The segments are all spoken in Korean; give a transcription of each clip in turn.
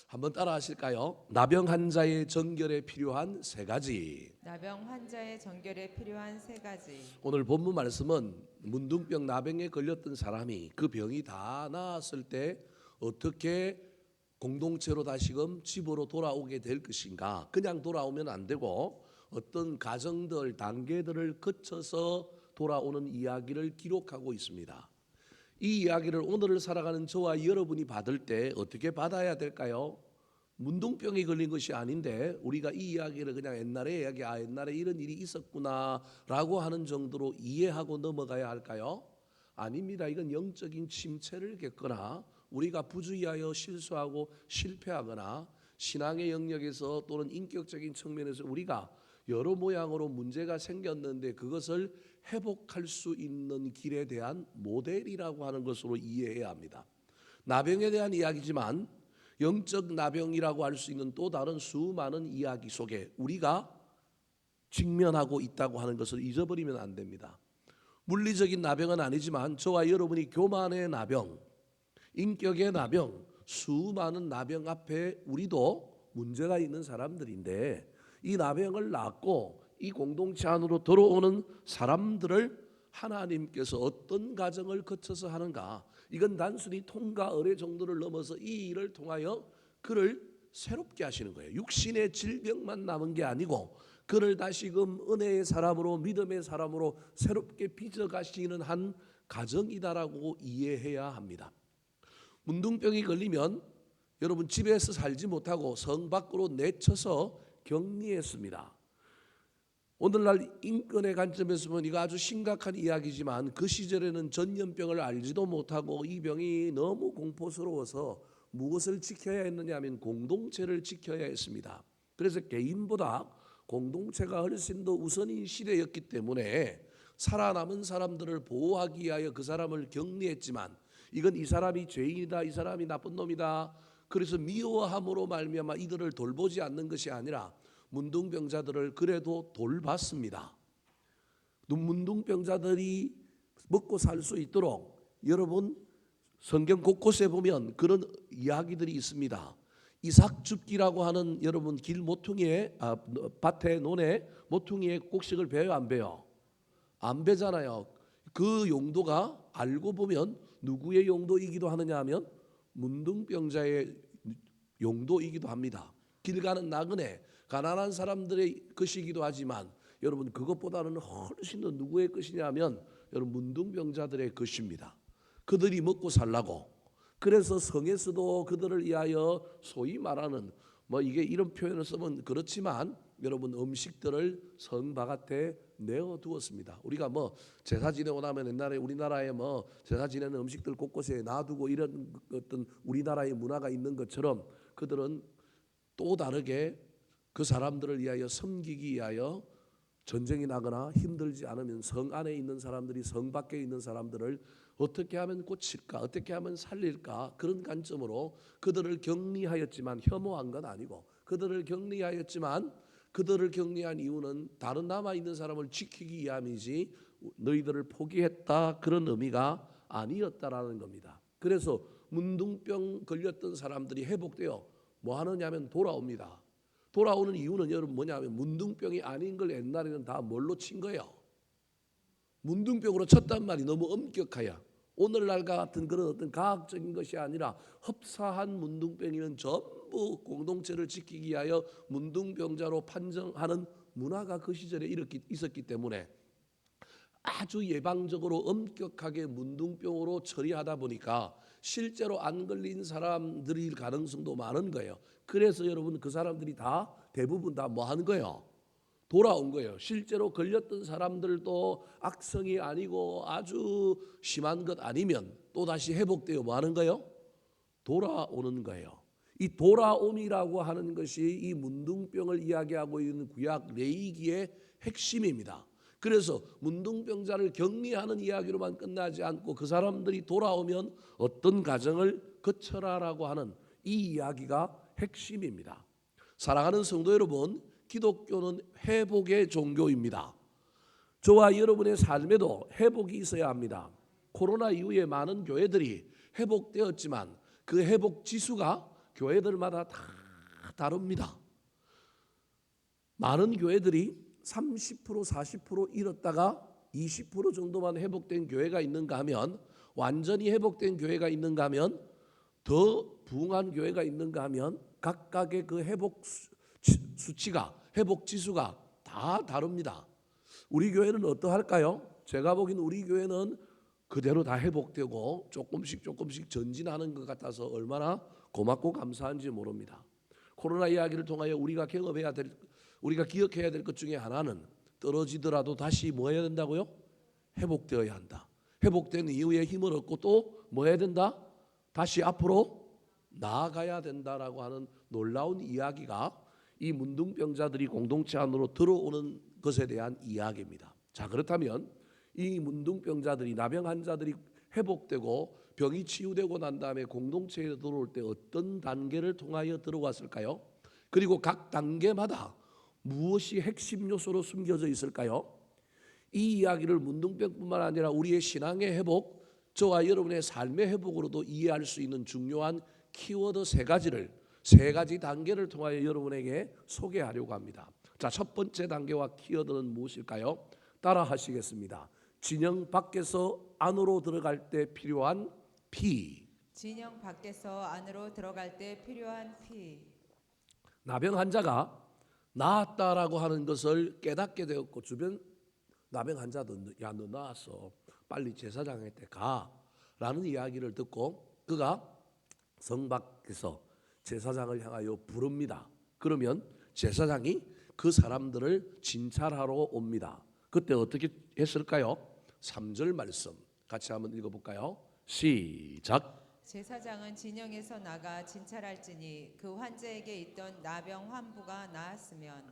한번 따라 하실까요? 나병 환자의 정결에 필요한 세 가지. 나병 환자의 정결에 필요한 세 가지. 오늘 본문 말씀은 문둥병 나병에 걸렸던 사람이 그 병이 다 나았을 때 어떻게 공동체로 다시금 집으로 돌아오게 될 것인가. 그냥 돌아오면 안 되고 어떤 과정들, 단계들을 거쳐서 돌아오는 이야기를 기록하고 있습니다. 이 이야기를 오늘을 살아가는 저와 여러분이 받을 때 어떻게 받아야 될까요? 문둥병이 걸린 것이 아닌데 우리가 이 이야기를 그냥 옛날에 옛날에 이런 일이 있었구나라고 하는 정도로 이해하고 넘어가야 할까요? 아닙니다. 이건 영적인 침체를 겪거나 우리가 부주의하여 실수하고 실패하거나 신앙의 영역에서 또는 인격적인 측면에서 우리가 여러 모양으로 문제가 생겼는데 그것을 회복할 수 있는 길에 대한 모델이라고 하는 것으로 이해해야 합니다. 나병에 대한 이야기지만 영적 나병이라고 할 수 있는 또 다른 수많은 이야기 속에 우리가 직면하고 있다고 하는 것을 잊어버리면 안 됩니다. 물리적인 나병은 아니지만 저와 여러분이 교만의 나병, 인격의 나병, 수많은 나병 앞에 우리도 문제가 있는 사람들인데 이 나병을 낫고 이 공동체 안으로 들어오는 사람들을 하나님께서 어떤 과정을 거쳐서 하는가. 이건 단순히 통과 의례 정도를 넘어서 이 일을 통하여 그를 새롭게 하시는 거예요. 육신의 질병만 남은 게 아니고 그를 다시금 은혜의 사람으로 믿음의 사람으로 새롭게 빚어가시는 한 과정이다라고 이해해야 합니다. 문둥병이 걸리면 여러분 집에서 살지 못하고 성 밖으로 내쳐서 격리했습니다. 오늘날 인권의 관점에서 보면 이거 아주 심각한 이야기지만 그 시절에는 전염병을 알지도 못하고 이 병이 너무 공포스러워서 무엇을 지켜야 했느냐 하면 공동체를 지켜야 했습니다. 그래서 개인보다 공동체가 훨씬 더 우선인 시대였기 때문에 살아남은 사람들을 보호하기 위하여 그 사람을 격리했지만 이건 이 사람이 죄인이다, 이 사람이 나쁜 놈이다, 그래서 미워함으로 말미암아 이들을 돌보지 않는 것이 아니라 문둥병자들을 그래도 돌봤습니다. 문둥병자들이 먹고 살 수 있도록 여러분 성경 곳곳에 보면 그런 이야기들이 있습니다. 이삭줍기라고 하는 여러분 길 모퉁이에 밭에 논에 모퉁이에 곡식을 베요 안 베요? 안 베잖아요. 그 용도가 알고 보면 누구의 용도이기도 하느냐 하면 문둥병자의 용도이기도 합니다. 길 가는 나그네 가난한 사람들의 것이기도 하지만 여러분 그것보다는 훨씬 더 누구의 것이냐 하면 여러분 문둥병자들의 것입니다. 그들이 먹고 살라고. 그래서 성에서도 그들을 위하여 소위 말하는 이게 이런 표현을 쓰면 그렇지만 여러분 음식들을 성 바깥에 내어 두었습니다. 우리가 제사 지내고 나면 옛날에 우리나라에 제사 지내는 음식들 곳곳에 놔두고 이런 어떤 우리나라의 문화가 있는 것처럼 그들은 또 다르게 그 사람들을 위하여 섬기기 위하여 전쟁이 나거나 힘들지 않으면 성 안에 있는 사람들이 성 밖에 있는 사람들을 어떻게 하면 고칠까, 어떻게 하면 살릴까, 그런 관점으로 그들을 격리하였지만 혐오한 건 아니고 그들을 격리하였지만 그들을 격리한 이유는 다른 남아있는 사람을 지키기 위함이지 너희들을 포기했다 그런 의미가 아니었다라는 겁니다. 그래서 문둥병 걸렸던 사람들이 회복되어 뭐 하느냐면 돌아옵니다. 돌아오는 이유는 여러분 뭐냐면 문둥병이 아닌 걸 옛날에는 다 뭘로 친 거예요? 문둥병으로 쳤단 말이 너무 엄격하야. 오늘날 같은 그런 어떤 과학적인 것이 아니라 흡사한 문둥병이면 전부 공동체를 지키기 위하여 문둥병자로 판정하는 문화가 그 시절에 있었기 때문에 아주 예방적으로 엄격하게 문둥병으로 처리하다 보니까 실제로 안 걸린 사람들일 가능성도 많은 거예요. 그래서 여러분 그 사람들이 다 대부분 다 뭐 하는 거예요? 돌아온 거예요. 실제로 걸렸던 사람들도 악성이 아니고 아주 심한 것 아니면 또다시 회복되어 뭐 하는 거예요? 돌아오는 거예요. 이 돌아옴이라고 하는 것이 이 문둥병을 이야기하고 있는 구약 레위기의 핵심입니다. 그래서 문둥병자를 격리하는 이야기로만 끝나지 않고 그 사람들이 돌아오면 어떤 과정을 거쳐라라고 하는 이 이야기가 핵심입니다. 사랑하는 성도 여러분, 기독교는 회복의 종교입니다. 저와 여러분의 삶에도 회복이 있어야 합니다. 코로나 이후에 많은 교회들이 회복되었지만 그 회복 지수가 교회들마다 다 다릅니다. 많은 교회들이 30% 40% 잃었다가 20% 정도만 회복된 교회가 있는가 하면, 완전히 회복된 교회가 있는가 하면, 더 부흥한 교회가 있는가 하면 각각의 그 회복 수치가, 회복 지수가 다 다릅니다. 우리 교회는 어떠할까요? 제가 보기엔 우리 교회는 그대로 다 회복되고 조금씩 전진하는 것 같아서 얼마나 고맙고 감사한지 모릅니다. 코로나 이야기를 통하여 우리가 기억해야 될 것 중에 하나는, 떨어지더라도 다시 뭐 해야 된다고요? 회복되어야 한다. 회복된 이후에 힘을 얻고 또 뭐 해야 된다? 다시 앞으로 나아가야 된다라고 하는 놀라운 이야기가 이 문둥병자들이 공동체 안으로 들어오는 것에 대한 이야기입니다. 자, 그렇다면 이 문둥병자들이, 나병 환자들이 회복되고 병이 치유되고 난 다음에 공동체에 들어올 때 어떤 단계를 통하여 들어왔을까요? 그리고 각 단계마다 무엇이 핵심 요소로 숨겨져 있을까요? 이 이야기를 문둥병뿐만 아니라 우리의 신앙의 회복, 저와 여러분의 삶의 회복으로도 이해할 수 있는 중요한 키워드 세 가지 단계를 통하여 여러분에게 소개하려고 합니다. 자, 첫 번째 단계와 키워드는 무엇일까요? 따라 하시겠습니다. 진영 밖에서 안으로 들어갈 때 필요한 피. 진영 밖에서 안으로 들어갈 때 필요한 피. 나병 환자가 나았다라고 하는 것을 깨닫게 되었고, 주변 나병 환자도 야, 너 나았어, 빨리 제사장한테 가라는 이야기를 듣고 그가 성 밖에서 제사장을 향하여 부릅니다. 그러면 제사장이 그 사람들을 진찰하러 옵니다. 그때 어떻게 했을까요? 3절 말씀 같이 한번 읽어볼까요? 시작. 제사장은 진영에서 나가 진찰할지니 그 환자에게 있던 나병 환부가 나았으면.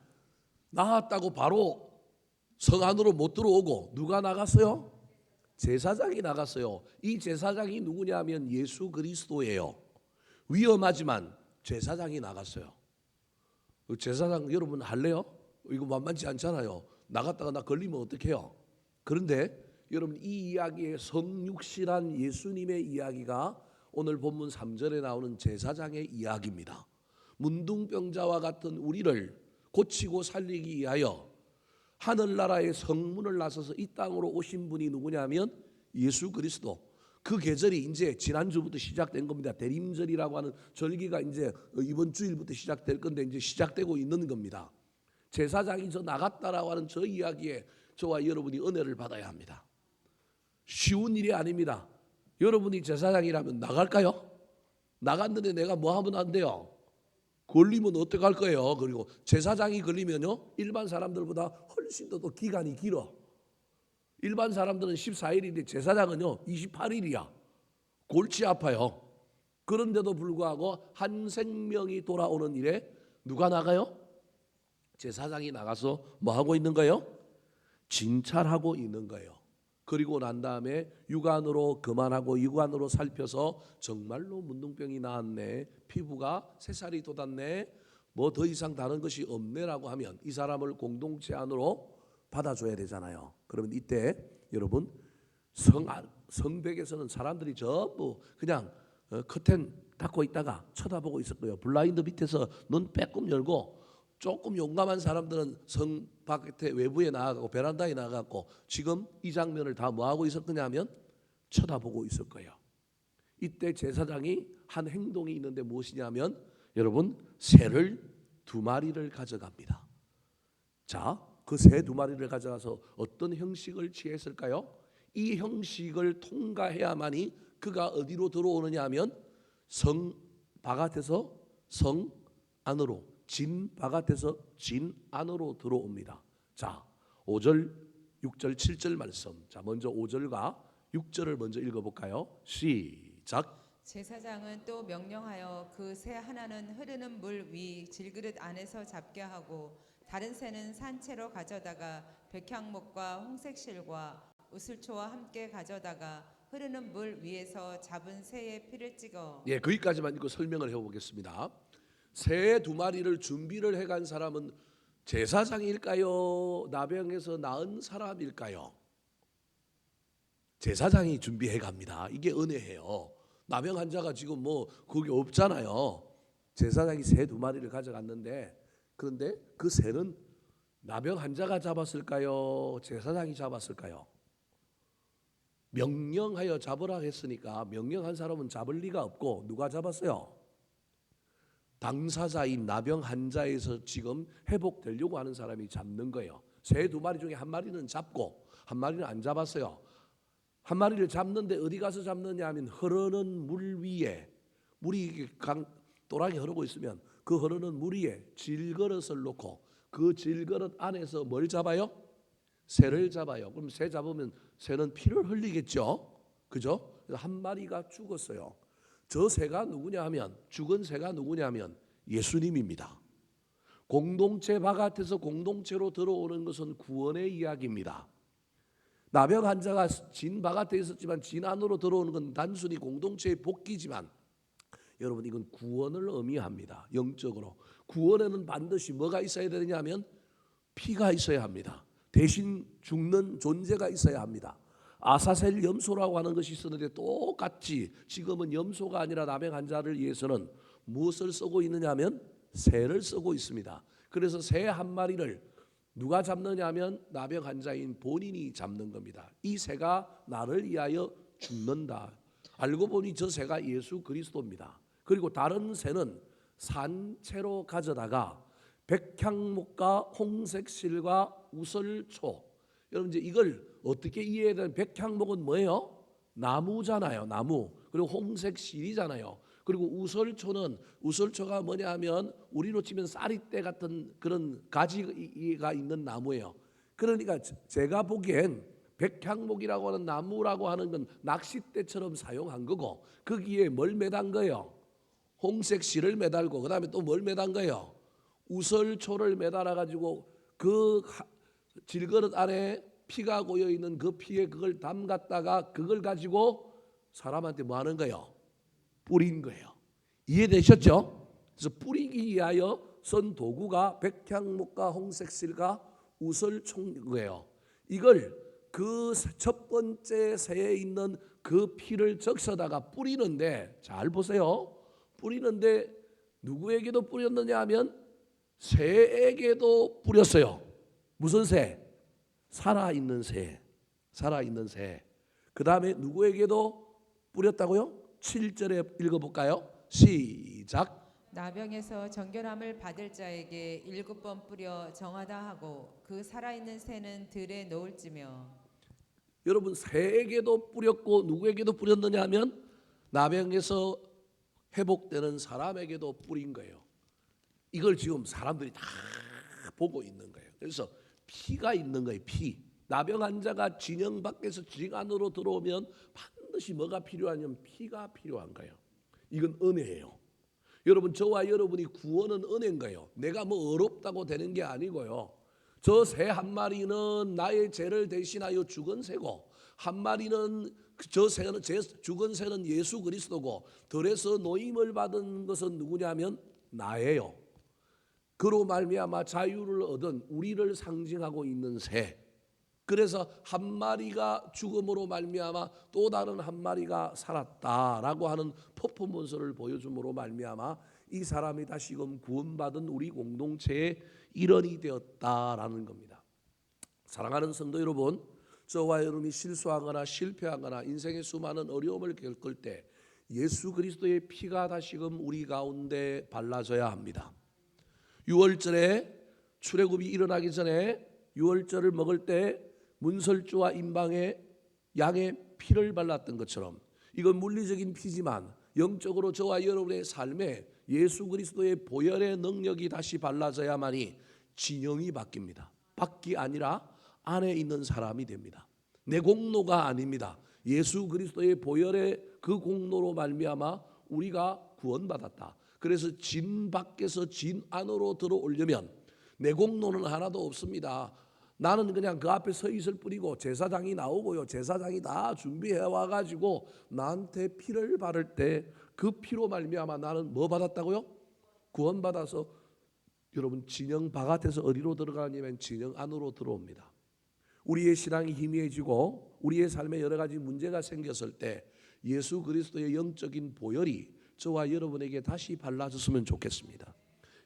나았다고 바로 성 안으로 못 들어오고 누가 나갔어요? 제사장이 나갔어요. 이 제사장이 누구냐면 예수 그리스도예요. 위험하지만 제사장이 나갔어요. 제사장 여러분 할래요? 이거 만만치 않잖아요. 나갔다가 나 걸리면 어떡해요? 그런데 여러분, 이 이야기의 성육신한 예수님의 이야기가 오늘 본문 3절에 나오는 제사장의 이야기입니다. 문둥병자와 같은 우리를 고치고 살리기 위하여 하늘나라의 성문을 나서서 이 땅으로 오신 분이 누구냐면 예수 그리스도. 그 계절이 이제 지난주부터 시작된 겁니다. 대림절이라고 하는 절기가 이제 이번 주일부터 시작될 건데 이제 시작되고 있는 겁니다. 제사장이 저 나갔다라고 하는 저 이야기에 저와 여러분이 은혜를 받아야 합니다. 쉬운 일이 아닙니다. 여러분이 제사장이라면 나갈까요? 나갔는데 내가 뭐 하면 안 돼요? 걸리면 어떡할 거예요? 그리고 제사장이 걸리면요, 일반 사람들보다 훨씬 더 기간이 길어. 일반 사람들은 14일인데 제사장은요 28일이야. 골치 아파요. 그런데도 불구하고 한 생명이 돌아오는 일에 누가 나가요? 제사장이 나가서 뭐 하고 있는 거예요? 진찰하고 있는 거예요. 그리고 난 다음에 육안으로 그만하고 육안으로 살펴서 정말로 문둥병이 나았네, 피부가 새살이 돋았네, 뭐 더 이상 다른 것이 없네라고 하면 이 사람을 공동체 안으로 받아줘야 되잖아요. 그러면 이때 여러분, 성벽에서는 사람들이 전부 그냥 커튼 닫고 있다가 쳐다보고 있을 거예요. 블라인드 밑에서 눈 빼꼼 열고, 조금 용감한 사람들은 성 바깥에 외부에 나가고 베란다에 나가고 지금 이 장면을 다 뭐 하고 있을 거냐면 쳐다보고 있을 거예요. 이때 제사장이 한 행동이 있는데 무엇이냐면 여러분, 새를 2마리를 가져갑니다. 자, 그 새 2마리를 가져가서 어떤 형식을 취했을까요? 이 형식을 통과해야만이 그가 어디로 들어오느냐 하면 성 바깥에서 성 안으로, 진 바깥에서 진 안으로 들어옵니다. 자, 5절, 6절, 7절 말씀. 자, 먼저 5절과 6절을 먼저 읽어볼까요? 시작. 제사장은 또 명령하여 그 새 하나는 흐르는 물 위 질그릇 안에서 잡게 하고 다른 새는 산채로 가져다가 백향목과 홍색실과 우슬초와 함께 가져다가 흐르는 물 위에서 잡은 새의 피를 찍어. 예, 거기까지만 읽고 설명을 해보겠습니다. 새 2마리를 준비를 해간 사람은 제사장일까요? 나병에서 나은 사람일까요? 제사장이 준비해 갑니다. 이게 은혜예요. 나병 환자가 지금 뭐 그게 없잖아요. 제사장이 새 2마리를 가져갔는데, 그런데 그 새는 나병 환자가 잡았을까요? 제사장이 잡았을까요? 명령하여 잡으라 했으니까 명령한 사람은 잡을 리가 없고 누가 잡았어요? 당사자인 나병 환자에서 지금 회복되려고 하는 사람이 잡는 거예요. 새 2마리 중에 1마리는 잡고 1마리는 안 잡았어요. 1마리를 잡는데 어디 가서 잡느냐 하면 흐르는 물 위에, 물이 또랑이 흐르고 있으면 그 흐르는 물 위에 질그릇을 놓고 그 질그릇 안에서 뭘 잡아요? 새를 잡아요. 그럼 새 잡으면 새는 피를 흘리겠죠. 그죠? 그래서 1마리가 죽었어요. 저 새가 누구냐 하면, 죽은 새가 누구냐 하면 예수님입니다. 공동체 바깥에서 공동체로 들어오는 것은 구원의 이야기입니다. 나병 환자가 진 바깥에 있었지만 진 안으로 들어오는 건 단순히 공동체의 복귀지만, 여러분 이건 구원을 의미합니다. 영적으로 구원에는 반드시 뭐가 있어야 되느냐 하면 피가 있어야 합니다. 대신 죽는 존재가 있어야 합니다. 아사셀 염소라고 하는 것이 있었는데 똑같이 지금은 염소가 아니라 나병 환자를 위해서는 무엇을 쓰고 있느냐 하면 새를 쓰고 있습니다. 그래서 새 1마리를 누가 잡느냐 하면 나병 환자인 본인이 잡는 겁니다. 이 새가 나를 위하여 죽는다. 알고 보니 저 새가 예수 그리스도입니다. 그리고 다른 새는 산채로 가져다가 백향목과 홍색실과 우설초. 여러분 이제 이걸 어떻게 이해해야 되는? 백향목은 뭐예요? 나무잖아요. 나무. 그리고 홍색실이잖아요. 그리고 우설초가 뭐냐 하면 우리로 치면 쌀이대 같은 그런 가지가 있는 나무예요. 그러니까 제가 보기엔 백향목이라고 하는 나무라고 하는 건 낚싯대처럼 사용한 거고, 거기에 뭘 매단 거예요? 홍색실을 매달고, 그 다음에 또 뭘 매단 거예요? 우설초를 매달아 가지고 그 질그릇 안에 피가 고여 있는 그 피에 그걸 담갔다가 그걸 가지고 사람한테 뭐 하는 거예요? 뿌린 거예요. 이해되셨죠? 그래서 뿌리기 위하여 쓴 도구가 백향목과 홍색실과 우설초예요. 이걸 그 첫 번째 새에 있는 그 피를 적셔다가 뿌리는데, 잘 보세요. 뿌리는데 누구에게도 뿌렸느냐 하면 새에게도 뿌렸어요. 무슨 새? 살아있는 새. 살아있는 새. 그 다음에 누구에게도 뿌렸다고요? 7절에 읽어볼까요? 시작. 나병에서 정결함을 받을 자에게 7번 뿌려 정하다 하고 그 살아있는 새는 들에 놓을지며. 여러분 새에게도 뿌렸고 누구에게도 뿌렸느냐 하면 나병에서 회복되는 사람에게도 뿌린 거예요. 이걸 지금 사람들이 다 보고 있는 거예요. 그래서 피가 있는 거예요. 피. 나병 환자가 진영 밖에서 진 안으로 들어오면 반드시 뭐가 필요하냐면 피가 필요한 거예요. 이건 은혜예요. 여러분 저와 여러분이 구원은 은혜인 거예요. 내가 뭐 어렵다고 되는 게 아니고요. 저 새 1마리는 나의 죄를 대신하여 죽은 새고, 1마리는 저 새는 죽은 새는 예수 그리스도고, 들에서 노임을 받은 것은 누구냐면 나예요. 그로 말미암아 자유를 얻은 우리를 상징하고 있는 새. 그래서 1마리가 죽음으로 말미암아 또 다른 1마리가 살았다라고 하는 퍼포먼스를 보여줌으로 말미암아 이 사람이 다시금 구원받은 우리 공동체의 일원이 되었다라는 겁니다. 사랑하는 성도 여러분, 저와 여러분이 실수하거나 실패하거나 인생의 수많은 어려움을 겪을 때 예수 그리스도의 피가 다시금 우리 가운데 발라져야 합니다. 6월절에 출애굽이 일어나기 전에 6월절을 먹을 때 문설주와 임방에 양의 피를 발랐던 것처럼, 이건 물리적인 피지만 영적으로 저와 여러분의 삶에 예수 그리스도의 보혈의 능력이 다시 발라져야만이 진영이 바뀝니다. 밖이 아니라 안에 있는 사람이 됩니다. 내 공로가 아닙니다. 예수 그리스도의 보혈의 그 공로로 말미암아 우리가 구원받았다. 그래서 진 밖에서 진 안으로 들어오려면 내 공로는 하나도 없습니다. 나는 그냥 그 앞에 서 있을 뿐이고, 제사장이 나오고요, 제사장이 다 준비해 와가지고 나한테 피를 바를 때 그 피로 말미암아 나는 뭐 받았다고요? 구원받아서 여러분 진영 바깥에서 어디로 들어가냐면 진영 안으로 들어옵니다. 우리의 신앙이 희미해지고 우리의 삶에 여러 가지 문제가 생겼을 때 예수 그리스도의 영적인 보혈이 저와 여러분에게 다시 발라졌으면 좋겠습니다.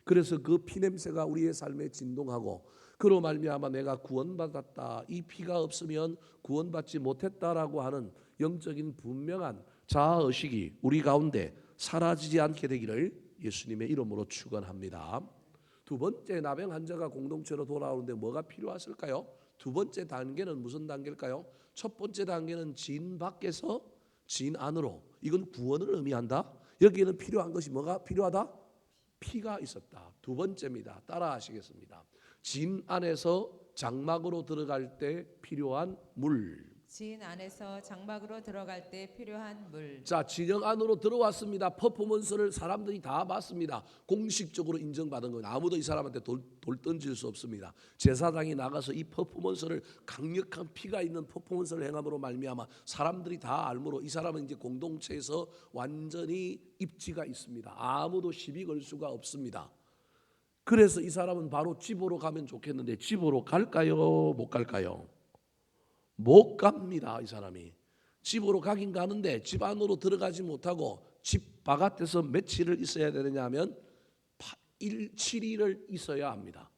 그래서 그 피냄새가 우리의 삶에 진동하고 그로 말미암아 내가 구원받았다, 이 피가 없으면 구원받지 못했다라고 하는 영적인 분명한 자아의식이 우리 가운데 사라지지 않게 되기를 예수님의 이름으로 축원합니다. 두 번째, 나병 환자가 공동체로 돌아오는데 뭐가 필요했을까요? 두 번째 단계는 무슨 단계일까요? 첫 번째 단계는 진 밖에서 진 안으로, 이건 구원을 의미한다. 여기에는 필요한 것이 뭐가 필요하다? 피가 있었다. 두 번째입니다. 따라 하시겠습니다. 진 안에서 장막으로 들어갈 때 필요한 물. 진 안에서 장막으로 들어갈 때 필요한 물. 자, 진영 안으로 들어왔습니다. 퍼포먼스를 사람들이 다 봤습니다. 공식적으로 인정받은 거예요. 아무도 이 사람한테 돌 던질 수 없습니다. 제사장이 나가서 이 퍼포먼스를, 강력한 피가 있는 퍼포먼스를 행함으로 말미암아 사람들이 다 알므로 이 사람은 이제 공동체에서 완전히 입지가 있습니다. 아무도 시비 걸 수가 없습니다. 그래서 이 사람은 바로 집으로 가면 좋겠는데 집으로 갈까요? 못 갈까요? 못 갑니다. 이 사람이 집으로 가긴 가는데 집 안으로 들어가지 못하고 집 바깥에서 며칠을 있어야 되느냐 하면 7일을 있어야 합니다.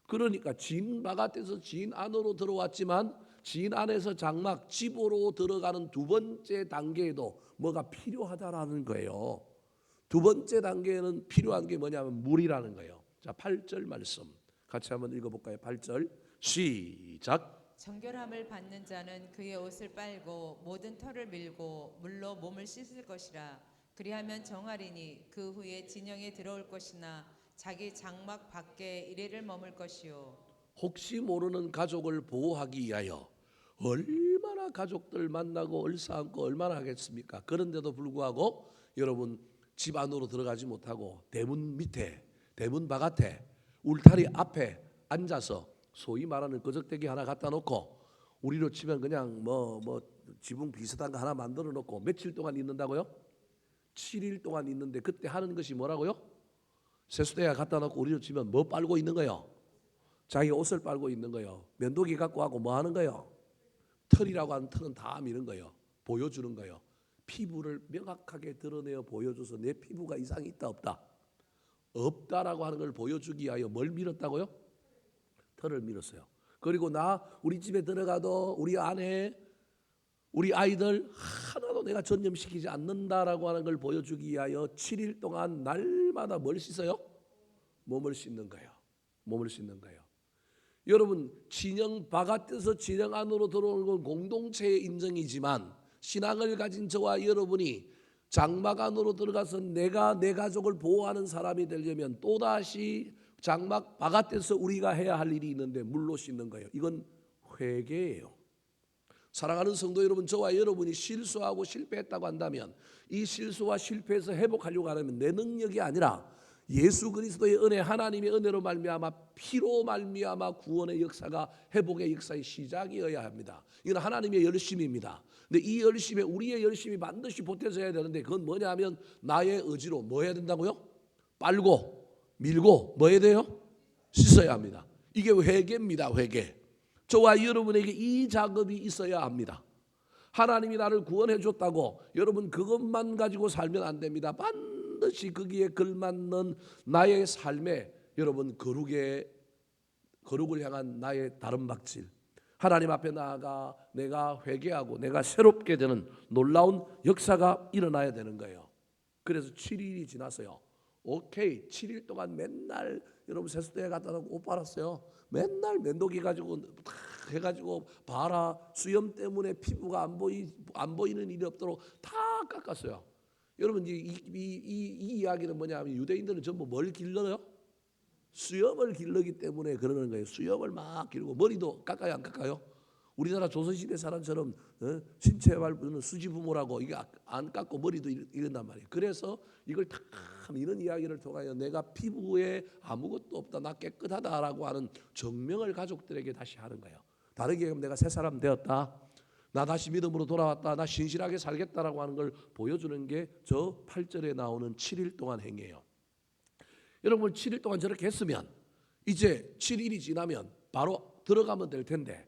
그러니까 진 바깥에서 진 안으로 들어왔지만 진 안에서 장막, 집으로 들어가는 두 번째 단계에도 뭐가 필요하다라는 거예요. 두 번째 단계에는 필요한 게 뭐냐면 물이라는 거예요. 자, 8절 말씀 같이 한번 읽어볼까요? 8절 시작. 정결함을 받는 자는 그의 옷을 빨고 모든 털을 밀고 물로 몸을 씻을 것이라. 그리하면 정하리니 그 후에 진영에 들어올 것이나 자기 장막 밖에 이래를 머물 것이요. 혹시 모르는 가족을 보호하기 위하여 얼마나 가족들 만나고 얼싸안고 얼마나 하겠습니까? 그런데도 불구하고 여러분 집 안으로 들어가지 못하고 대문 밑에, 대문 바깥에, 울타리 앞에 앉아서 소위 말하는 거적대기 하나 갖다 놓고 우리로 치면 그냥 뭐 지붕 비슷한 거 하나 만들어 놓고 며칠 동안 있는다고요? 7일 동안 있는데 그때 하는 것이 뭐라고요? 세수대야 갖다 놓고 우리로 치면 뭐 빨고 있는 거예요? 자기 옷을 빨고 있는 거예요. 면도기 갖고 하고 뭐 하는 거예요? 털이라고 하는 털은 다 미는 거예요. 보여주는 거예요. 피부를 명확하게 드러내어 보여줘서 내 피부가 이상이 있다 없다? 없다라고 하는 걸 보여주기 위하여 뭘 밀었다고요? 털을 밀었어요. 그리고 우리 집에 들어가도 우리 아내, 우리 아이들 하나도 내가 전념시키지 않는다라고 하는 걸 보여주기 위하여 7일 동안 날마다 뭘 씻어요? 몸을 씻는 거예요. 몸을 씻는 거예요. 여러분, 진영 바깥에서 진영 안으로 들어오는 건 공동체의 인정이지만 신앙을 가진 저와 여러분이 장막 안으로 들어가서 내가 내 가족을 보호하는 사람이 되려면 또다시 장막 바깥에서 우리가 해야 할 일이 있는데 물로 씻는 거예요. 이건 회개예요. 사랑하는 성도 여러분, 저와 여러분이 실수하고 실패했다고 한다면 이 실수와 실패에서 회복하려고 하면 내 능력이 아니라 예수 그리스도의 은혜, 하나님의 은혜로 말미암아 피로 말미암아 구원의 역사가, 회복의 역사의 시작이어야 합니다. 이건 하나님의 열심입니다. 근데 이 열심에 우리의 열심이 반드시 보태서 해야 되는데 그건 뭐냐 하면 나의 의지로 뭐 해야 된다고요? 빨고 밀고 뭐 해야 돼요? 씻어야 합니다. 이게 회개입니다. 회개. 저와 여러분에게 이 작업이 있어야 합니다. 하나님이 나를 구원해 줬다고 여러분 그것만 가지고 살면 안 됩니다. 반드시 거기에 걸맞는 나의 삶에 여러분 거룩을 향한 나의 다른 박질, 하나님 앞에 나아가 내가 회개하고 내가 새롭게 되는 놀라운 역사가 일어나야 되는 거예요. 그래서 7일이 지났어요. 오케이, 7일 동안 맨날 여러분 세수대에 갖다 놓고 옷 빨았어요. 맨날 면도기 가지고 해가지고 봐라, 수염 때문에 피부가 안 보이는 일이 없도록 다 깎았어요. 여러분 이 이야기는 뭐냐면 유대인들은 전부 뭘 길러요? 수염을 길르기 때문에 그러는 거예요. 수염을 막 길고 머리도 깎아요, 안 깎아요? 우리나라 조선시대 사람처럼 신체 발부는 수지부모라고 이게 안 깎고 머리도 이런단 말이에요. 그래서 이걸 다 이런 이야기를 통하여 내가 피부에 아무것도 없다, 나 깨끗하다라고 하는 증명을 가족들에게 다시 하는 거예요. 다르게 하면 내가 새 사람 되었다, 나 다시 믿음으로 돌아왔다, 나 신실하게 살겠다라고 하는 걸 보여주는 게 저 8절에 나오는 7일 동안 행위예요. 여러분 7일 동안 저렇게 했으면 이제 7일이 지나면 바로 들어가면 될 텐데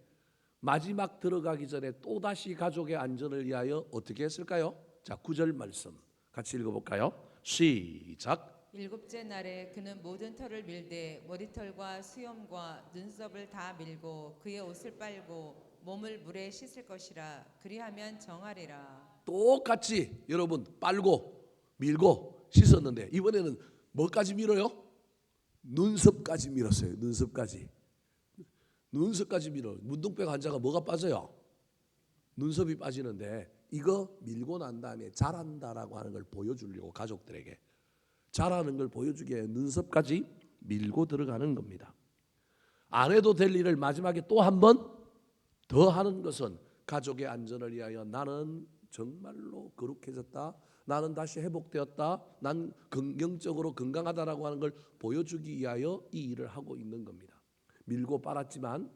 마지막 들어가기 전에 또다시 가족의 안전을 위하여 어떻게 했을까요? 자, 9절 말씀 같이 읽어볼까요? 시작. 일곱째 날에 그는 모든 털을 밀되 머리털과 수염과 눈썹을 다 밀고 그의 옷을 빨고 몸을 물에 씻을 것이라. 그리하면 정하리라. 똑같이 여러분 빨고 밀고 씻었는데 이번에는 뭐까지 밀어요? 눈썹까지 밀었어요. 눈썹까지 밀어. 문둥병 환자가 뭐가 빠져요? 눈썹이 빠지는데 이거 밀고 난 다음에 잘한다라고 하는 걸 보여주려고 가족들에게 잘하는 걸 보여주기 위해 눈썹까지 밀고 들어가는 겁니다. 안 해도 될 일을 마지막에 또 한 번 더 하는 것은 가족의 안전을 위하여 나는 정말로 거룩해졌다. 나는 다시 회복되었다. 난 긍정적으로 건강하다라고 하는 걸 보여주기 위하여 이 일을 하고 있는 겁니다. 밀고 빨았지만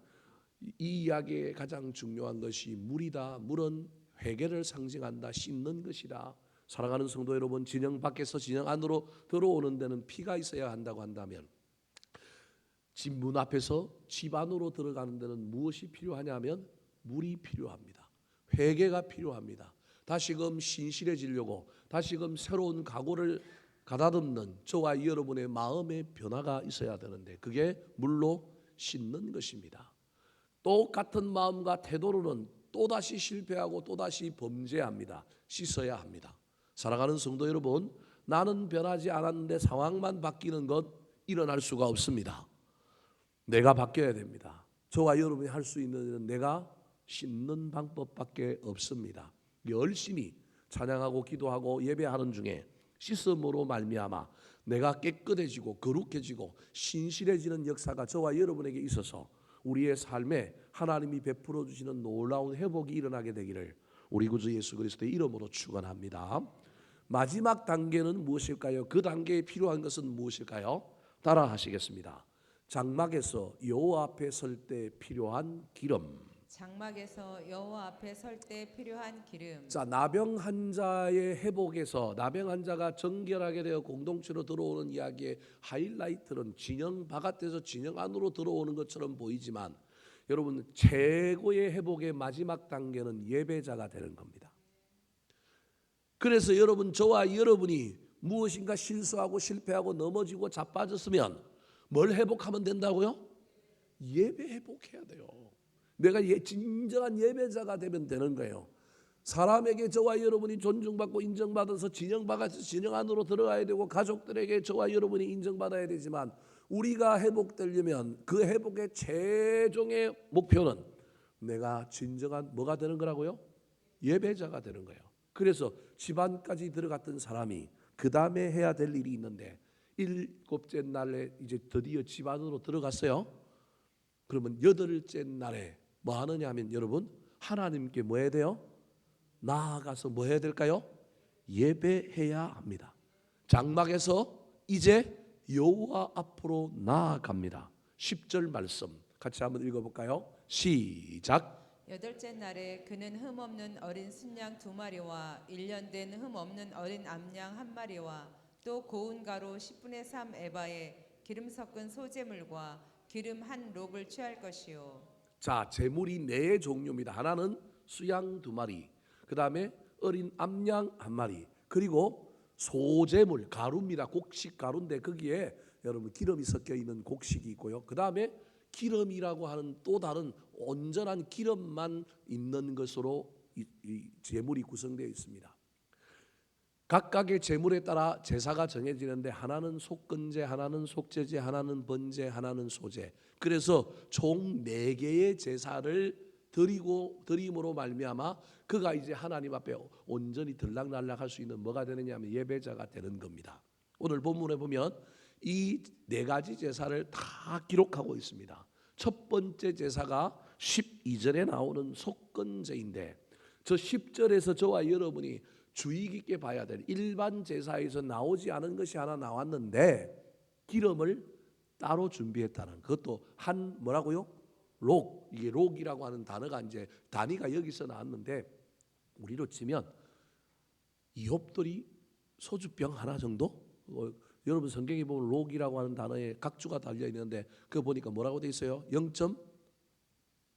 이 이야기의 가장 중요한 것이 물이다. 물은 회개를 상징한다. 씻는 것이다. 사랑하는 성도 여러분, 진영 밖에서 진영 안으로 들어오는 데는 피가 있어야 한다고 한다면 집 문 앞에서 집 안으로 들어가는 데는 무엇이 필요하냐면 물이 필요합니다. 회개가 필요합니다. 다시금 신실해지려고 다시금 새로운 각오를 가다듬는 저와 여러분의 마음의 변화가 있어야 되는데 그게 물로 씻는 것입니다. 똑같은 마음과 태도로는 또다시 실패하고 또다시 범죄합니다. 씻어야 합니다. 사랑하는 성도 여러분, 나는 변하지 않았는데 상황만 바뀌는 것 일어날 수가 없습니다. 내가 바뀌어야 됩니다. 저와 여러분이 할 수 있는 일은 내가 씻는 방법밖에 없습니다. 열심히 찬양하고 기도하고 예배하는 중에 씻음으로 말미암아 내가 깨끗해지고 거룩해지고 신실해지는 역사가 저와 여러분에게 있어서 우리의 삶에 하나님이 베풀어 주시는 놀라운 회복이 일어나게 되기를 우리 구주 예수 그리스도의 이름으로 축원합니다. 마지막 단계는 무엇일까요? 그 단계에 필요한 것은 무엇일까요? 따라 하시겠습니다. 장막에서 여호와 앞에 설 때 필요한 기름. 장막에서 여호와 앞에 설 때 필요한 기름. 자, 나병 환자의 회복에서 나병 환자가 정결하게 되어 공동체로 들어오는 이야기의 하이라이트는 진영 바깥에서 진영 안으로 들어오는 것처럼 보이지만 여러분 최고의 회복의 마지막 단계는 예배자가 되는 겁니다. 그래서 여러분 저와 여러분이 무엇인가 실수하고 실패하고 넘어지고 자빠졌으면 뭘 회복하면 된다고요? 예배 회복해야 돼요. 내가 진정한 예배자가 되면 되는 거예요. 사람에게 저와 여러분이 존중받고 인정받아서 진영 바깥에서 진영 안으로 들어가야 되고 가족들에게 저와 여러분이 인정받아야 되지만 우리가 회복되려면 그 회복의 최종의 목표는 내가 진정한 뭐가 되는 거라고요? 예배자가 되는 거예요. 그래서 집안까지 들어갔던 사람이 그 다음에 해야 될 일이 있는데 7째 날에 이제 드디어 집안으로 들어갔어요. 그러면 8째 날에 뭐 하느냐 하면 여러분 하나님께 뭐 해야 돼요? 나아가서 뭐 해야 될까요? 예배해야 합니다. 장막에서 이제 여호와 앞으로 나아갑니다. 10절 말씀 같이 한번 읽어볼까요? 시작. 8째 날에 그는 흠없는 어린 순양 2마리와 1년 된 흠없는 어린 암양 1마리와 또 고운 가루 10분의 3 에바에 기름 섞은 소제물과 기름 한 록을 취할 것이요. 자, 제물이 4종류입니다. 하나는 수양 2마리, 그 다음에 어린 암양 1마리, 그리고 소제물 가루입니다. 곡식 가루인데 거기에 여러분 기름이 섞여 있는 곡식이 있고요. 그 다음에 기름이라고 하는 또 다른 온전한 기름만 있는 것으로 이 제물이 구성되어 있습니다. 각각의 제물에 따라 제사가 정해지는데 하나는 속건제, 하나는 속제제, 하나는 번제, 하나는 소제. 그래서 총 4개의 제사를 드림으로 말미암아 그가 이제 하나님 앞에 온전히 들락날락할 수 있는 뭐가 되느냐 하면 예배자가 되는 겁니다. 오늘 본문에 보면 이 4가지 제사를 다 기록하고 있습니다. 첫 번째 제사가 12절에 나오는 속건제인데 저 10절에서 저와 여러분이 주의 깊게 봐야 될 일반 제사에서 나오지 않은 것이 하나 나왔는데 기름을 따로 준비했다는 그것도 한 뭐라고요? 록. 이게 록이라고 하는 단어가 이제 단위가 여기서 나왔는데 우리로 치면 이홉돌이 소주병 하나 정도? 여러분 성경에 보면 록이라고 하는 단어에 각주가 달려 있는데 그거 보니까 뭐라고 돼 있어요? 0.5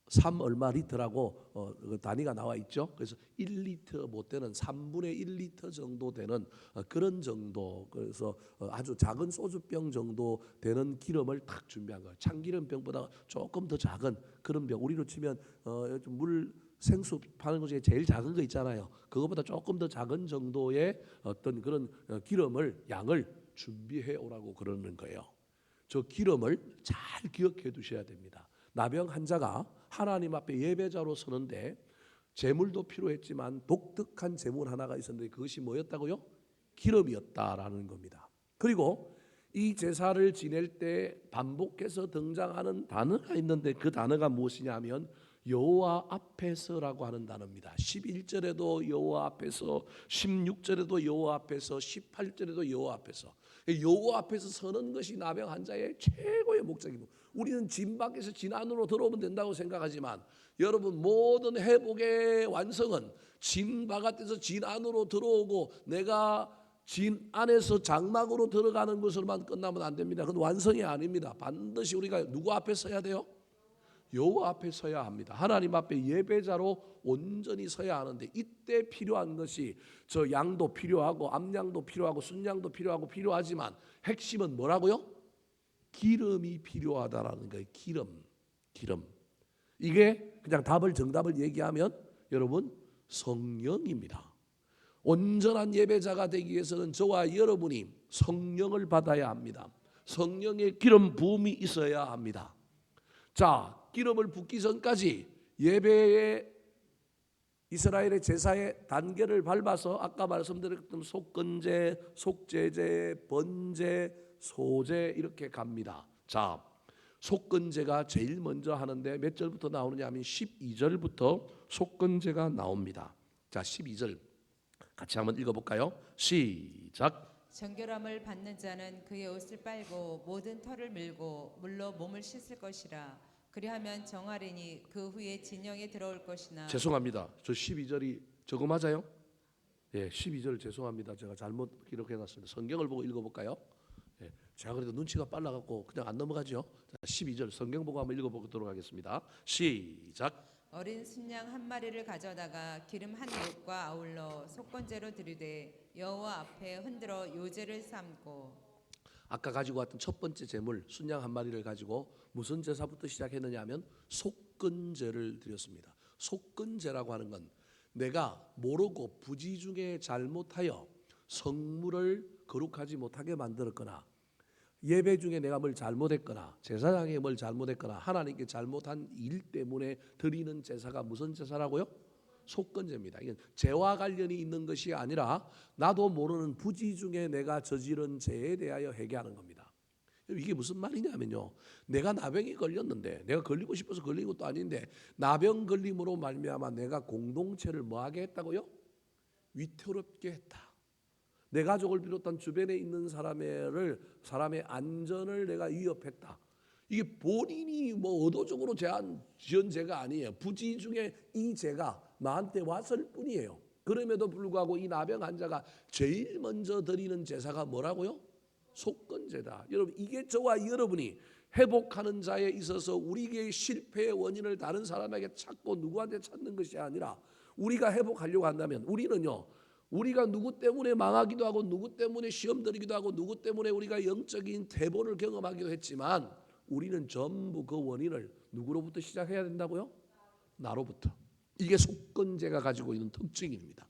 3 얼마 리터라고 그 단위가 나와 있죠. 그래서 1리터 못 되는 3분의 1리터 정도 되는 그런 정도. 그래서 아주 작은 소주병 정도 되는 기름을 딱 준비한 거예요. 참기름병보다 조금 더 작은 그런 병. 우리로 치면 요즘 물 생수 파는 것 중에 제일 작은 거 있잖아요. 그거보다 조금 더 작은 정도의 어떤 그런 기름을 양을 준비해 오라고 그러는 거예요. 저 기름을 잘 기억해 두셔야 됩니다. 나병 환자가 하나님 앞에 예배자로 서는데 제물도 필요했지만 독특한 제물 하나가 있었는데 그것이 뭐였다고요? 기름이었다라는 겁니다. 그리고 이 제사를 지낼 때 반복해서 등장하는 단어가 있는데 그 단어가 무엇이냐면 여호와 앞에서라고 하는 단어입니다. 11절에도 여호와 앞에서, 16절에도 여호와 앞에서, 18절에도 여호와 앞에서. 여호와 앞에서 서는 것이 나병 환자의 최고의 목적입니다. 우리는 진 밖에서 진 안으로 들어오면 된다고 생각하지만 여러분 모든 회복의 완성은 진 바깥에서 진 안으로 들어오고 내가 진 안에서 장막으로 들어가는 것으로만 끝나면 안 됩니다. 그건 완성이 아닙니다. 반드시 우리가 누구 앞에 서야 돼요? 여호와 앞에 서야 합니다. 하나님 앞에 예배자로 온전히 서야 하는데 이때 필요한 것이 저 양도 필요하고 암양도 필요하고 순양도 필요하고 필요하지만 핵심은 뭐라고요? 기름이 필요하다라는 거예요. 기름. 이게 그냥 정답을 얘기하면 여러분 성령입니다. 온전한 예배자가 되기 위해서는 저와 여러분이 성령을 받아야 합니다. 성령의 기름 부음이 있어야 합니다. 자, 기름을 붓기 전까지 예배의 이스라엘의 제사의 단계를 밟아서 아까 말씀드렸던 속건제, 속제제, 번제, 소제 이렇게 갑니다. 자, 속건제가 제일 먼저 하는데 몇 절부터 나오느냐 하면 12절부터 속건제가 나옵니다. 자, 12절 같이 한번 읽어볼까요? 시작. 정결함을 받는 자는 그의 옷을 빨고 모든 털을 밀고 물로 몸을 씻을 것이라. 그리하면 정하리니 그 후에 진영에 들어올 것이나. 죄송합니다. 저 12절이 저거 맞아요? 예, 12절 죄송합니다. 제가 잘못 기록해놨습니다. 성경을 보고 읽어볼까요? 예, 제가 그래도 눈치가 빨라갖고 그냥 안 넘어가죠. 자, 12절 성경 보고 한번 읽어보도록 하겠습니다. 시작. 어린 순양 한 마리를 가져다가 기름 한 못과 아울러 속건제로 드리되 여호와 앞에 흔들어 요제를 삼고. 아까 가지고 왔던 첫 번째 제물 순양 한 마리를 가지고 무슨 제사부터 시작했느냐 하면 속건제를 드렸습니다. 속건제라고 하는 건 내가 모르고 부지 중에 잘못하여 성물을 거룩하지 못하게 만들었거나 예배 중에 내가 뭘 잘못했거나 제사장에 뭘 잘못했거나 하나님께 잘못한 일 때문에 드리는 제사가 무슨 제사라고요? 속건제입니다. 이건 죄와 관련이 있는 것이 아니라 나도 모르는 부지 중에 내가 저지른 죄에 대하여 회개하는 겁니다. 이게 무슨 말이냐면요, 내가 나병이 걸렸는데 내가 걸리고 싶어서 걸린 것도 아닌데 나병 걸림으로 말미암아 내가 공동체를 뭐하게 했다고요? 위태롭게 했다. 내 가족을 비롯한 주변에 있는 사람의 안전을 내가 위협했다. 이게 본인이 뭐 의도적으로 지은 죄가 아니에요. 부지 중에 이 죄가 나한테 왔을 뿐이에요. 그럼에도 불구하고 이 나병 환자가 제일 먼저 드리는 제사가 뭐라고요? 속건제다. 여러분, 이게 저와 여러분이 회복하는 자에 있어서 우리의 실패의 원인을 다른 사람에게 찾고 누구한테 찾는 것이 아니라 우리가 회복하려고 한다면 우리가 누구 때문에 망하기도 하고 누구 때문에 시험 들기도 하고 누구 때문에 우리가 영적인 퇴보를 경험하기도 했지만 우리는 전부 그 원인을 누구로부터 시작해야 된다고요? 나로부터. 이게 속건제가 가지고 있는 특징입니다.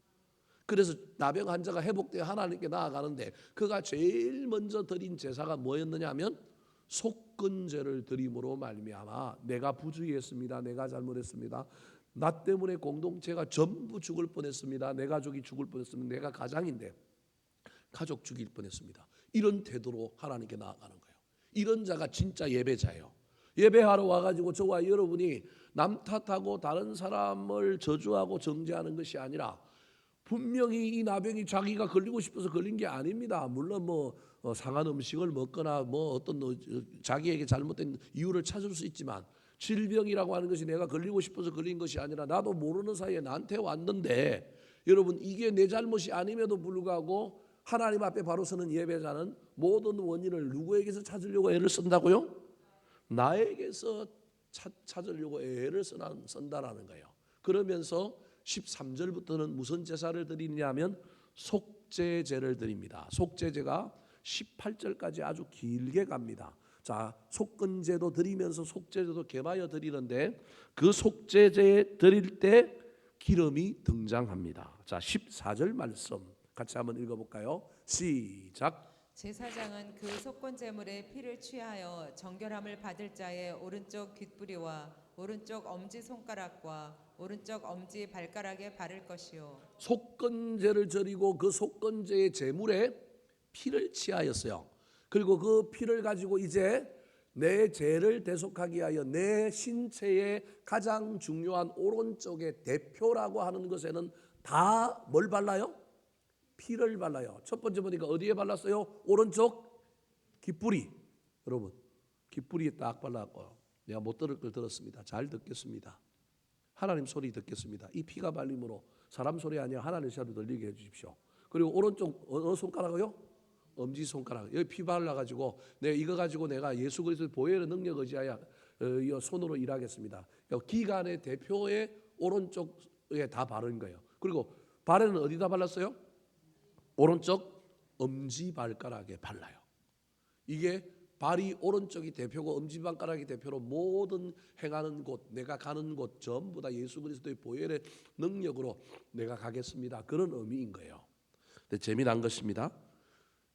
그래서 나병 환자가 회복되어 하나님께 나아가는데 그가 제일 먼저 드린 제사가 뭐였느냐 하면 속건제를 드림으로 말미암아 내가 부주의했습니다. 내가 잘못했습니다. 나 때문에 공동체가 전부 죽을 뻔했습니다. 내 가족이 죽을 뻔했습니다. 내가 가장인데 가족 죽일 뻔했습니다. 이런 태도로 하나님께 나아가는 거예요. 이런 자가 진짜 예배자예요. 예배하러 와가지고 저와 여러분이 남 탓하고 다른 사람을 저주하고 정죄하는 것이 아니라 분명히 이 나병이 자기가 걸리고 싶어서 걸린 게 아닙니다. 물론 상한 음식을 먹거나 어떤 자기에게 잘못된 이유를 찾을 수 있지만 질병이라고 하는 것이 내가 걸리고 싶어서 걸린 것이 아니라 나도 모르는 사이에 나한테 왔는데 여러분 이게 내 잘못이 아님에도 불구하고 하나님 앞에 바로 서는 예배자는 모든 원인을 누구에게서 찾으려고 애를 쓴다고요? 나에게서 찾으려고 애를 쓴다라는 거예요. 그러면서 13절부터는 무슨 제사를 드리냐면 속죄제를 드립니다. 속죄제가 18절까지 아주 길게 갑니다. 자, 속건제도 드리면서 속죄제도 겸하여 드리는데 그 속죄제 드릴 때 기름이 등장합니다. 자, 14절 말씀 같이 한번 읽어볼까요? 시작. 제사장은 그 속건 제물의 피를 취하여 정결함을 받을 자의 오른쪽 귓부리와 오른쪽 엄지 손가락과 오른쪽 엄지 발가락에 바를 것이요 속건제를 드리고 그 속건제의 제물에 피를 취하였어요. 그리고 그 피를 가지고 이제 내 죄를 대속하기 위하여 내 신체의 가장 중요한 오른쪽의 대표라고 하는 것에는 다 뭘 발라요? 피를 발라요. 첫 번째 보니까 어디에 발랐어요? 오른쪽 귓부리. 여러분 귓부리에 딱 발랐고, 내가 못 들을 걸 들었습니다. 잘 듣겠습니다. 하나님 소리 듣겠습니다. 이 피가 발림으로 사람 소리 아니야 하나님 소리 들리게 해주십시오. 그리고 오른쪽 어느 손가락이요? 엄지 손가락. 여기 피 발라가지고 내가 이거 가지고 내가 예수 그리스도의 보혈의 능력 의지하여 이 손으로 일하겠습니다. 기간의 대표의 오른쪽에 다 바른 거예요. 그리고 발에는 어디다 발랐어요? 오른쪽 엄지 발가락에 발라요. 이게 발이 오른쪽이 대표고 엄지발가락이 대표로 모든 행하는 곳, 내가 가는 곳 전부 다 예수 그리스도의 보혈의 능력으로 내가 가겠습니다. 그런 의미인 거예요. 근데 재미난 것입니다.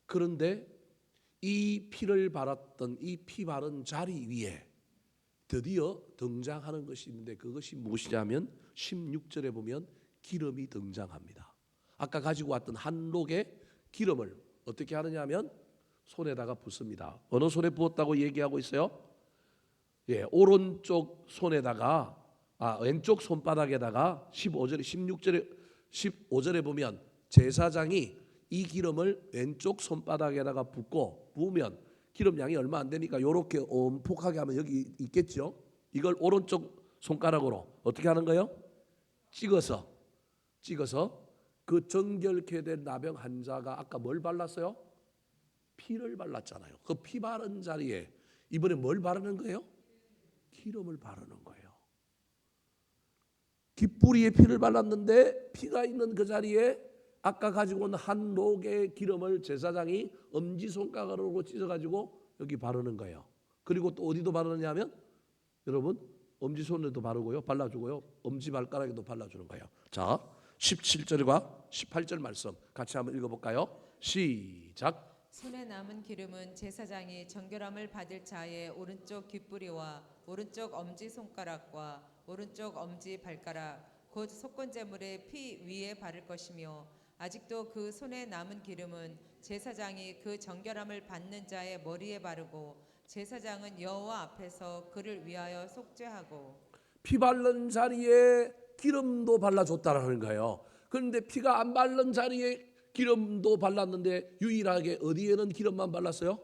그런데 이 피를 발았던 이 피 바른 자리 위에 드디어 등장하는 것이 있는데 그것이 무엇이냐면 16절에 보면 기름이 등장합니다. 아까 가지고 왔던 한 록의 기름을 어떻게 하느냐면 손에다가 붓습니다. 어느 손에 부었다고 얘기하고 있어요? 예, 오른쪽 손에다가 왼쪽 손바닥에다가 15절에 16절에 15절에 보면 제사장이 이 기름을 왼쪽 손바닥에다가 붓고 부으면 기름 양이 얼마 안 되니까 이렇게 엄폭하게 하면 여기 있겠죠. 이걸 오른쪽 손가락으로 어떻게 하는 거예요? 찍어서 그 정결케 된 나병 환자가 아까 뭘 발랐어요? 피를 발랐잖아요. 그 피 바른 자리에 이번에 뭘 바르는 거예요? 기름을 바르는 거예요. 귓부리에 피를 발랐는데 피가 있는 그 자리에 아까 가지고 온 한 록의 기름을 제사장이 엄지손가락으로 찢어가지고 여기 바르는 거예요. 그리고 또 어디도 바르느냐면 여러분 엄지손에도 바르고요, 발라주고요, 엄지발가락에도 발라주는 거예요. 자, 17절과 18절 말씀 같이 한번 읽어볼까요? 시작. 손에 남은 기름은 제사장이 정결함을 받을 자의 오른쪽 귓부리와 오른쪽 엄지 손가락과 오른쪽 엄지 발가락 곧 속건 제물의 피 위에 바를 것이며 아직도 그 손에 남은 기름은 제사장이 그 정결함을 받는 자의 머리에 바르고 제사장은 여호와 앞에서 그를 위하여 속죄하고 피 바른 자리에 기름도 발라줬다라는 거예요. 그런데 피가 안 바른 자리에 기름도 발랐는데 유일하게 어디에는 기름만 발랐어요?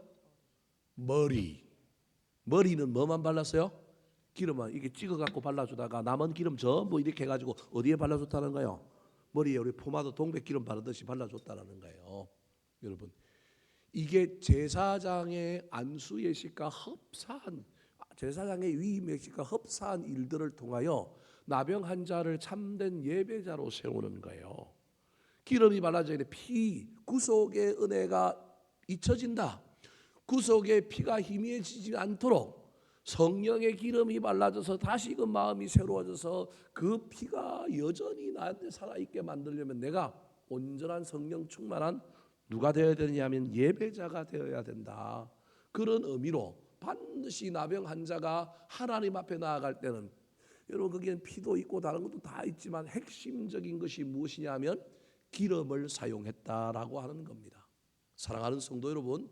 머리는 뭐만 발랐어요? 기름만 이게 찍어갖고 발라주다가 남은 기름 전부 이렇게 해가지고 어디에 발라줬다는 거예요? 머리에 우리 포마도 동백기름 바르듯이 발라줬다는 거예요. 여러분 이게 제사장의 안수 예식과 흡사한 제사장의 위임 예식과 흡사한 일들을 통하여 나병 환자를 참된 예배자로 세우는 거예요. 기름이 발라져 있는 피 구속의 은혜가 잊혀진다. 구속의 피가 희미해지지 않도록 성령의 기름이 발라져서 다시금 마음이 새로워져서 그 피가 여전히 나한테 살아있게 만들려면 내가 온전한 성령 충만한 누가 되어야 되느냐면 예배자가 되어야 된다. 그런 의미로 반드시 나병 환자가 하나님 앞에 나아갈 때는 여러분 거기엔 피도 있고 다른 것도 다 있지만 핵심적인 것이 무엇이냐면 기름을 사용했다라고 하는 겁니다. 사랑하는 성도 여러분,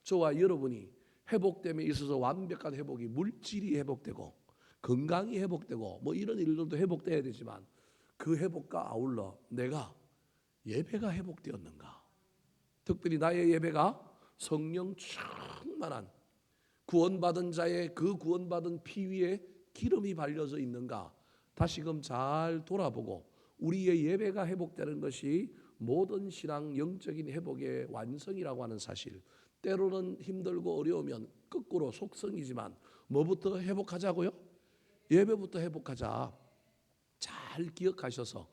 저와 여러분이 회복됨에 있어서 완벽한 회복이 물질이 회복되고 건강이 회복되고 뭐 이런 일들도 회복돼야 되지만 그 회복과 아울러 내가 예배가 회복되었는가? 특별히 나의 예배가 성령 충만한 구원받은 자의 그 구원받은 피 위에 기름이 발려져 있는가? 다시금 잘 돌아보고 우리의 예배가 회복되는 것이 모든 신앙 영적인 회복의 완성이라고 하는 사실. 때로는 힘들고 어려우면 거꾸로 속성이지만 뭐부터 회복하자고요? 예배부터 회복하자. 잘 기억하셔서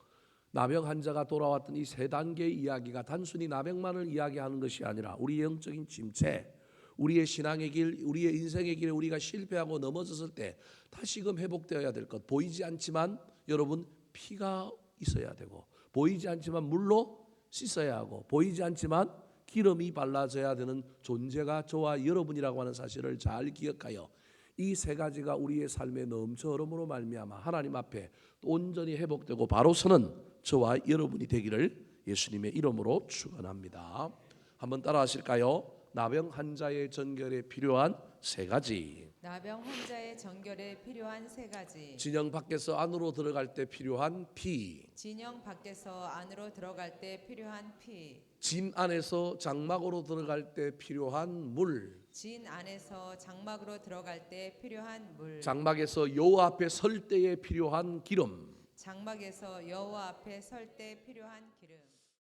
나병 환자가 돌아왔던 이 세 단계의 이야기가 단순히 나병만을 이야기하는 것이 아니라 우리의 영적인 침체, 우리의 신앙의 길, 우리의 인생의 길에 우리가 실패하고 넘어졌을 때 다시금 회복되어야 될 것. 보이지 않지만 여러분 피가 있어야 되고, 보이지 않지만 물로 씻어야 하고, 보이지 않지만 기름이 발라져야 되는 존재가 저와 여러분이라고 하는 사실을 잘 기억하여 이 세 가지가 우리의 삶에 넘쳐 흐름으로 말미암아 하나님 앞에 온전히 회복되고 바로 서는 저와 여러분이 되기를 예수님의 이름으로 축원합니다. 한번 따라하실까요? 나병 환자의 전결에 필요한 세 가지. 나병 환자의 정결에 필요한 세 가지. 진영 밖에서 안으로 들어갈 때 필요한 피. 진영 밖에서 안으로 들어갈 때 필요한 피. 진 안에서 장막으로 들어갈 때 필요한 물. 진 안에서 장막으로 들어갈 때 필요한 물. 장막에서 여호와 앞에 설 때에 필요한 기름. 장막에서 여호와 앞에 설 때 필요한 기름.